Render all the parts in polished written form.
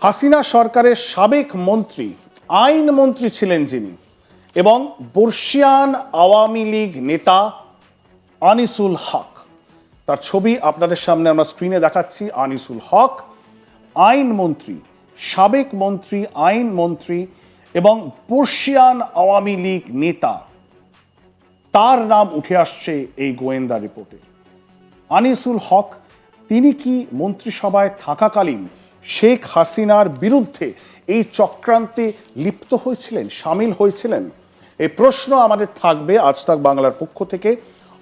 হাসিনা সরকারের সাবেক মন্ত্রী, আইন মন্ত্রী ছিলেন যিনি, এবং বর্ষিয়ান আওয়ামী লীগ নেতা আনিসুল হক, তার ছবি আপনাদের সামনে আমরা স্ক্রিনে দেখাচ্ছি। আনিসুল হক আইনমন্ত্রী, সাবেক মন্ত্রী, আইনমন্ত্রী এবং বর্ষিয়ান আওয়ামী লীগ নেতা, তার নাম উঠে আসছে এই গোয়েন্দা রিপোর্টে। আনিসুল হক তিনি কি মন্ত্রিসভায় থাকাকালীন শেখ হাসিনার বিরুদ্ধে এই চক্রান্তে লিপ্ত হয়েছিলেন, সামিল হয়েছিলেন? এই প্রশ্ন আমাদের থাকবে আজ তাক বাংলার পক্ষ থেকে।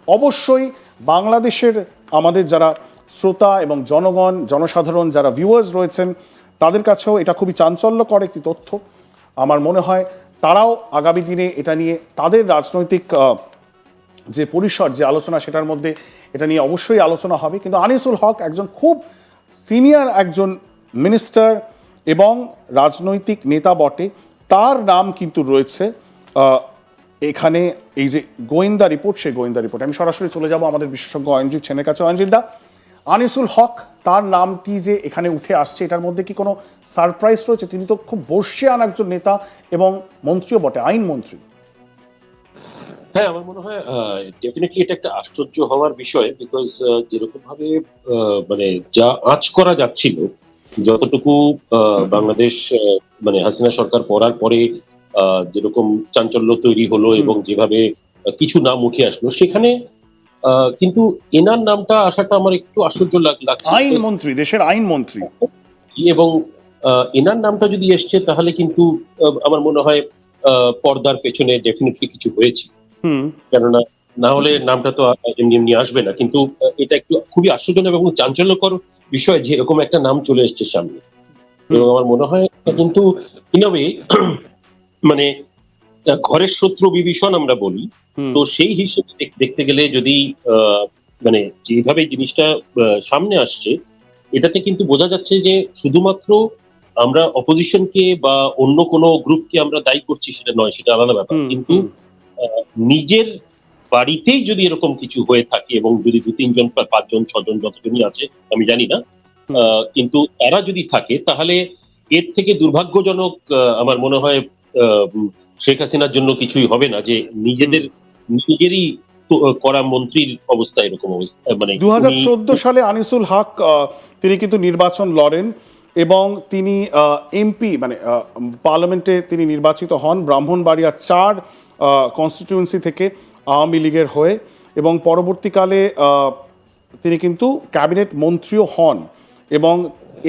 অবশ্যই বাংলাদেশের আমাদের যারা শ্রোতা এবং জনগণ, জনসাধারণ যারা ভিউয়ার্স রয়েছেন, তাদের কাছেও এটা খুবই চাঞ্চল্যকর একটি তথ্য। আমার মনে হয় তারাও আগামী দিনে এটা নিয়ে তাদের রাজনৈতিক যে পরিসর, যে আলোচনা, সেটার মধ্যে এটা নিয়ে অবশ্যই আলোচনা হবে। কিন্তু আনিসুল হক একজন খুব সিনিয়র একজন মিনিস্টার এবং রাজনৈতিক নেতা বটে। তার নাম কিন্তু রয়েছে এখানে এই যে গোয়েন্দা রিপোর্ট, সেই গোয়েন্দা রিপোর্ট। আমি সরাসরি চলে যাব আমাদের বিশেষজ্ঞ অয়নজিৎ সেনের কাছে। অয়নজিৎ দা, আনিসুল হক তার নামটি যে এখানে উঠে আসছে, এটার মধ্যে কি কোনো সারপ্রাইজ রয়েছে? তিনি তো খুব বর্ষিয়ান একজন নেতা এবং মন্ত্রীও বটে, আইনমন্ত্রী। হ্যাঁ, আমার মনে হয় ডেফিনেটলি এটা একটা আশ্চর্য হওয়ার বিষয়, বিকজ যেরকম ভাবে মানে যা আঁচ করা যাচ্ছিল, যতটুকু বাংলাদেশ মানে হাসিনা সরকার পড়ার পরে যেরকম চাঞ্চল্য তৈরি হলো এবং যেভাবে কিছু নাম উঠে আসলো, সেখানে কিন্তু এনার নামটা আসাটা আমার একটু আশ্চর্য লাগছে। আইনমন্ত্রী, দেশের আইনমন্ত্রী, এবং এনার নামটা যদি এসছে তাহলে কিন্তু আমার মনে হয় পর্দার পেছনে ডেফিনেটলি কিছু হয়েছে। কেননা না হলে নামটা তো এমনি এমনি আসবে না। কিন্তু এটা একটু খুবই আশ্চর্যজনক এবং চাঞ্চল্যকর বিষয় যে এরকম একটা নাম চলে এসছে সামনে। এবং আমার মনে হয় কিন্তু ইনভাবে মানে ঘরের শত্রু বিভীষণ আমরা বলি, তো সেই হিসেবে দেখতে গেলে যদি মানে যেভাবে জিনিসটা সামনে আসছে, এটাতে কিন্তু বোঝা যাচ্ছে যে শুধুমাত্র আমরা অপোজিশনকে বা অন্য কোনো গ্রুপকে আমরা দায়ী করছি সেটা নয়, সেটা আলাদা ব্যাপার। কিন্তু নিজের বাড়িতেই যদি এরকম কিছু হয়ে থাকে এবং যদি ২-৩ জন, ৫ জন, ৬ জন, যতজনই আছে আমি জানি না, কিন্তু তারা যদি থাকে তাহলে এর থেকে দুর্ভাগ্যজনক আমার মনে হয় শেখ হাসিনার জন্য কিছুই হবে না, যে নিজেরই করা মন্ত্রীর অবস্থা এরকম অবস্থা। মানে 2014 সালে আনিসুল হক তিনি কিন্তু নির্বাচন লড়েন এবং তিনি এমপি মানে পার্লামেন্টে তিনি নির্বাচিত হন ব্রাহ্মণবাড়িয়া ৪ কনস্টিটিউয়েন্সি থেকে আওয়ামী লীগের হয়ে, এবং পরবর্তীকালে তিনি কিন্তু ক্যাবিনেট মন্ত্রীও হন। এবং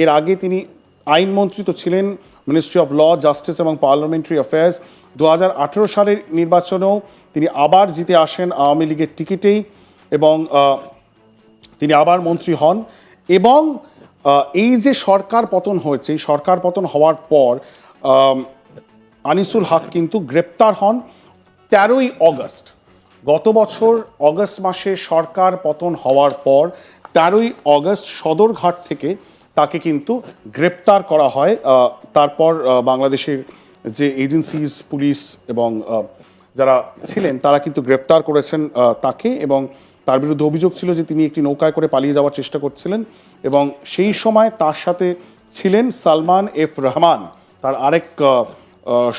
এর আগে তিনি আইনমন্ত্রী তো ছিলেন, মিনিস্ট্রি অফ ল, জাস্টিস এবং পার্লামেন্টারি অ্যাফেয়ার্স। 2018 সালের নির্বাচনেও তিনি আবার জিতে আসেন আওয়ামী লীগের টিকিটেই, এবং তিনি আবার মন্ত্রী হন। এবং এই যে সরকার পতন হয়েছে, এই সরকার পতন হওয়ার পর আনিসুল হক কিন্তু গ্রেপ্তার হন 13ই অগস্ট। গত বছর অগস্ট মাসে সরকার পতন হওয়ার পর 13ই অগস্ট সদরঘাট থেকে তাকে কিন্তু গ্রেপ্তার করা হয়। তারপর বাংলাদেশের যে এজেন্সিজ, পুলিশ এবং যারা ছিলেন তারা কিন্তু গ্রেপ্তার করেছেন তাকে, এবং তার বিরুদ্ধে অভিযোগ ছিল যে তিনি একটি নৌকায় করে পালিয়ে যাওয়ার চেষ্টা করছিলেন। এবং সেই সময় তার সাথে ছিলেন সালমান এফ রহমান, তার আরেক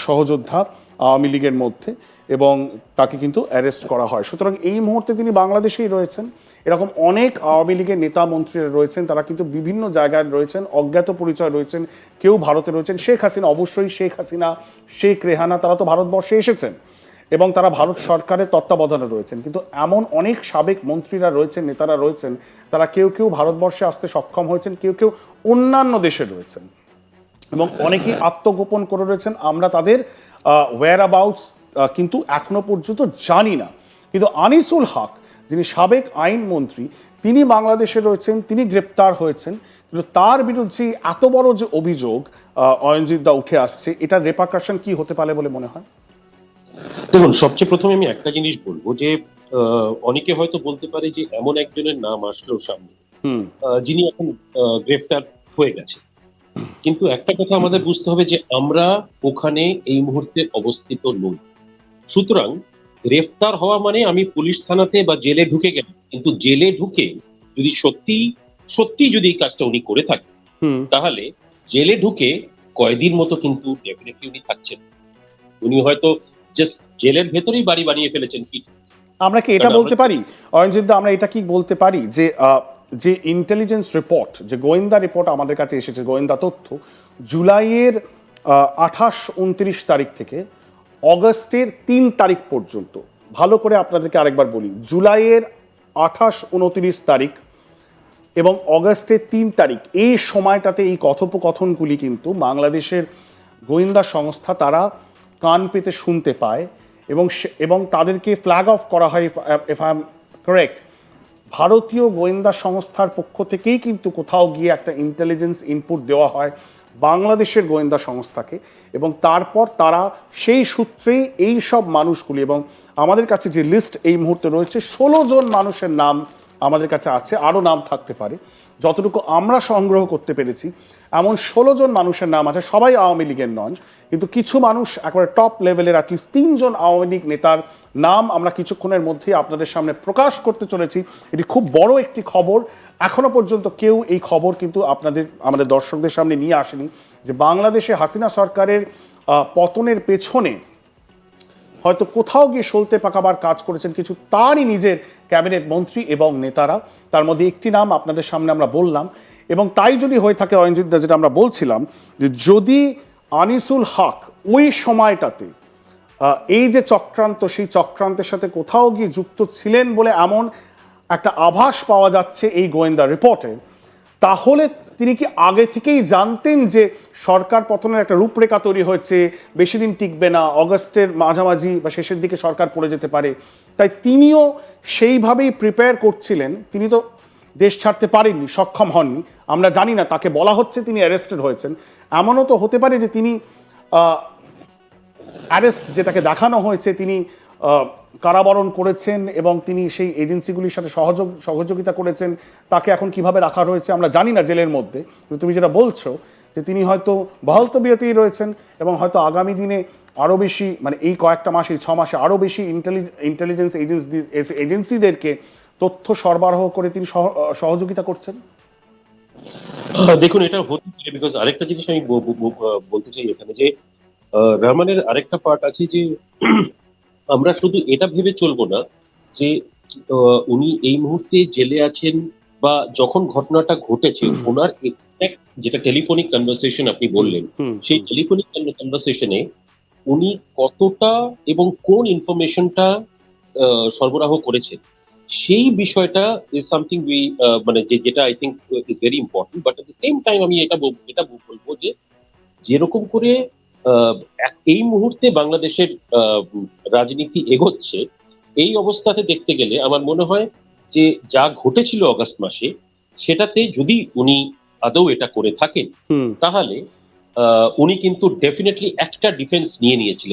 সহযোদ্ধা আওয়ামী লীগের মধ্যে, এবং তাকে কিন্তু অ্যারেস্ট করা হয়। সুতরাং এই মুহূর্তে তিনি বাংলাদেশেই রয়েছেন। এরকম অনেক আওয়ামী লীগের নেতা মন্ত্রীরা রয়েছেন, তারা কিন্তু বিভিন্ন জায়গায় রয়েছেন, অজ্ঞাত পরিচয় রয়েছেন, কেউ ভারতে রয়েছেন। শেখ হাসিনা, অবশ্যই শেখ হাসিনা, শেখ রেহানা, তারা তো ভারতবর্ষে এসেছেন এবং তারা ভারত সরকারের তত্ত্বাবধানে রয়েছেন। কিন্তু এমন অনেক সাবেক মন্ত্রীরা রয়েছেন, নেতারা রয়েছেন, তারা কেউ কেউ ভারতবর্ষে আসতে সক্ষম হয়েছেন, কেউ কেউ অন্যান্য দেশে রয়েছেন, এবং অনেকেই আত্মগোপন করে রয়েছেন। আমরা তাদের ওয়্যার অ্যাবাউটস কিন্তু এখনো পর্যন্ত জানি না। কিন্তু আনিসুল হক, যিনি সাবেক আইনমন্ত্রী, তিনি বাংলাদেশে রয়েছেন, তিনি গ্রেপ্তার হয়েছেন। কিন্তু তার বিরুদ্ধে এত বড় যে অভিযোগ অয়নজিৎ দা উঠে আসছে, এটার রেপারকাশন কি হতে পারে বলে মনে হয়? দেখুন, সবচেয়ে প্রথমে আমি একটা জিনিস বলবো যে অনেকে হয়তো বলতে পারে যে এমন একজনের নাম আসলো সামনে যিনি এখন গ্রেফতার হয়ে গেছে। কিন্তু একটা কথা আমাদের বুঝতে হবে যে আমরা ওখানে এই মুহূর্তে অবস্থিত নই। সুতরাং গ্রেফতার হওয়া মানে আমি পুলিশ থানাতে বা জেলে ঢুকে গেলাম, কিন্তু জেলে ঢুকে যদি সত্যি সত্যি যদি এই কাজটা উনি করে থাকেন, তাহলে জেলে ঢুকে কয়েদির মতো কিন্তু ডেফিনেটলি উনি থাকছেন। উনি হয়তো জাস্ট জেলের ভেতরেই বাড়ি বানিয়ে ফেলেছেন কি। আমরা কি এটা বলতে পারি অয়নজিৎ দা, আমরা এটা কি বলতে পারি যে যে ইন্টেলিজেন্স রিপোর্ট, যে গোয়েন্দা রিপোর্ট আমাদের কাছে এসেছে, গোয়েন্দা তথ্য, জুলাইয়ের 28-29 তারিখ থেকে অগস্টের 3 তারিখ পর্যন্ত, ভালো করে আপনাদেরকে আরেকবার বলি, জুলাইয়ের 28-29 তারিখ এবং অগস্টের 3 তারিখ, এই সময়টাতে এই কথোপকথনগুলি কিন্তু বাংলাদেশের গোয়েন্দা সংস্থা তারা কান পেতে শুনতে পায় এবং তাদেরকে ফ্ল্যাগ অফ করা হয়, ইফ আই এম কারেক্ট, ভারতীয় গোয়েন্দা সংস্থার পক্ষ থেকেই কিন্তু কোথাও গিয়ে একটা ইন্টেলিজেন্স ইনপুট দেওয়া হয় বাংলাদেশের গোয়েন্দা সংস্থাকে, এবং তারপর তারা সেই সূত্রেই এই সব মানুষগুলি, এবং আমাদের কাছে যে লিস্ট এই মুহূর্তে রয়েছে 16 জন মানুষের নাম আমাদের কাছে আছে, আরও নাম থাকতে পারে, যতটুকু আমরা সংগ্রহ করতে পেরেছি এমন 16 জন মানুষের নাম আছে, সবাই আওয়ামী লীগের নন, কিন্তু কিছু মানুষ একেবারে টপ লেভেলের, অ্যাটলিস্ট 3 জন আওয়ামী লীগ নেতার নাম আমরা কিছুক্ষণের মধ্যেই আপনাদের সামনে প্রকাশ করতে চলেছি। এটি খুব বড় একটি খবর, এখনো পর্যন্ত কেউ এই খবর কিন্তু আমাদের দর্শকদের সামনে নিয়ে আসেনি, যে বাংলাদেশে হাসিনা সরকারের পতনের পেছনে হয়তো কোথাও গিয়ে সলতে পাকাবার কাজ করেছেন কিছু তারই নিজের ক্যাবিনেট মন্ত্রী এবং নেতারা। তার মধ্যে একটি নাম আপনাদের সামনে আমরা বললাম, এবং তাই যদি হয়ে থাকে অয়নজিৎ দা, যেটা আমরা বলছিলাম, যে যদি আনিসুল হক ওই সময়টাতে এই যে চক্রান্ত, সেই চক্রান্তের সাথে কোথাও গিয়ে যুক্ত ছিলেন বলে এমন একটা আভাস পাওয়া যাচ্ছে এই গোয়েন্দা রিপোর্টে, তাহলে তিনি কি আগে থেকেই জানতেন যে সরকার পতনের একটা রূপরেখা তৈরি হয়েছে, বেশি দিন টিকবে না, অগস্টের মাঝামাঝি বা শেষের দিকে সরকার পড়ে যেতে পারে, তাই তিনিও সেইভাবেই প্রিপেয়ার করছিলেন? তিনি তো দেশ ছাড়তে পারেননি, সক্ষম হননি, আমরা জানি না, তাকে বলা হচ্ছে তিনি অ্যারেস্টেড হয়েছেন। এমনও তো হতে পারে যে তিনি অ্যারেস্ট যেটাকে দেখানো হয়েছে, তিনি কারাবরণ করেছেন এবং তিনি সেই এজেন্সিগুলির সাথে সহযোগিতা করেছেন, তাকে এখন কিভাবে রাখা রয়েছে আমরা জানি না জেলের মধ্যে। কিন্তু তুমি যেটা বলছো যে তিনি হয়তো বহাল তবিয়তেই রয়েছেন, এবং হয়তো আগামী দিনে আরও বেশি, মানে এই কয়েকটা মাসে, এই 6 মাসে আরও বেশি ইন্টেলিজেন্স এজেন্সিদেরকে তথ্য সরবরাহ করে তিনি সহযোগিতা করছেন। দেখুন, এটা হতে পারে, বিকজ আরেকটা জিনিস আমি বলতে চাই এখানে, যে রহমানের আরেকটা পার্ট আছে, যে আমরা শুধু এটা ভেবে চলবো না যে উনি এই মুহূর্তে জেলে আছেন, বা যখন ঘটনাটা ঘটেছে ওনার exact যেটা টেলিফোনিক কনভারসেশন আপনি বললেন, সেই টেলিফোনিক কনভারসেশনে উনি কতটা এবং কোন ইনফরমেশনটা সরবরাহ করেছেন, সেই বিষয়টা ইজ সামথিং উই, মানে যেটা I think is very important. But at the same time আমি এটা বলবো যে যেরকম করে এই মুহূর্তে বাংলাদেশের রাজনীতি এগোচ্ছে, এই অবস্থাতে দেখতে গেলে আমার মনে হয় যে যা ঘটেছিল অগস্ট মাসে, সেটাতে যদি উনি আদৌ এটা করে থাকেন, তাহলে উনি কিন্তু ডেফিনেটলি একটা ডিফেন্স নিয়ে নিয়েছিলেন।